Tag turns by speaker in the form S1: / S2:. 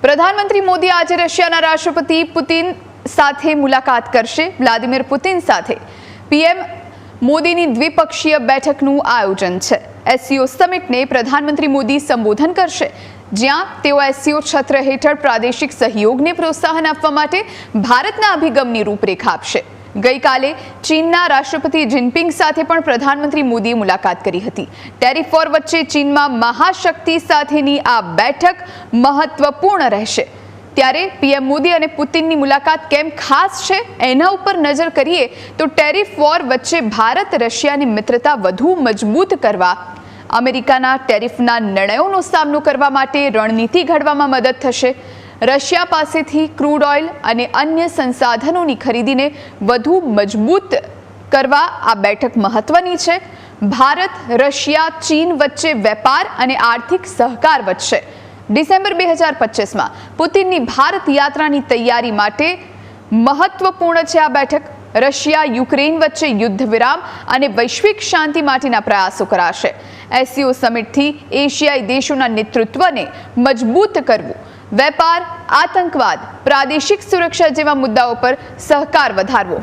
S1: પ્રધાનમંત્રી મોદી આજે રશિયાના રાષ્ટ્રપતિ પુતિન સાથે મુલાકાત કરશે। વ્લાદિમીર પુતિન સાથે પીએમ મોદીની દ્વિપક્ષીય બેઠકનું આયોજન છે। એસસીઓ સમિટને પ્રધાનમંત્રી મોદી સંબોધન કરશે, જ્યાં તેઓ એસસીઓ છત્ર હેઠળ પ્રાદેશિક સહયોગને પ્રોત્સાહન આપવા માટે ભારતના અભિગમની રૂપરેખા આપશે। ગઈકાલે ચીનના રાષ્ટ્રપતિ જિનપિંગ સાથે પણ પ્રધાનમંત્રી મોદીએ મુલાકાત કરી હતી। ટેરિફ વોર વચ્ચે ચીનમાં મહાશક્તિ સાથેની આ બેઠક મહત્વપૂર્ણ રહેશે। ત્યારે પીએમ મોદી અને પુતિનની મુલાકાત કેમ ખાસ છે, એના ઉપર નજર કરીએ તો ટેરિફ વોર વચ્ચે ભારત રશિયાની મિત્રતા વધુ મજબૂત કરવા, અમેરિકાના ટેરિફના નિર્ણયોનો સામનો કરવા માટે રણનીતિ ઘડવામાં મદદ થશે। રશિયા પાસેથી ક્રૂડ ઓઇલ અને અન્ય સંસાધનોની ખરીદીને વધુ મજબૂત કરવા આ બેઠક મહત્વની છે। ભારત રશિયા ચીન વચ્ચે વેપાર અને આર્થિક સહકાર વધશે। ડિસેમ્બર 2025માં પુતિનની ભારત યાત્રાની તૈયારી માટે મહત્વપૂર્ણ છે આ બેઠક। રશિયા યુક્રેન વચ્ચે યુદ્ધ વિરામ અને વૈશ્વિક શાંતિ માટેના પ્રયાસો કરાશે। એસસીઓ સમિટથી એશિયાઈ દેશોના નેતૃત્વને મજબૂત કરવું, વેપાર, આતંકવાદ, પ્રાદેશિક સુરક્ષા જેવા મુદ્દાઓ પર સહકાર વધારવો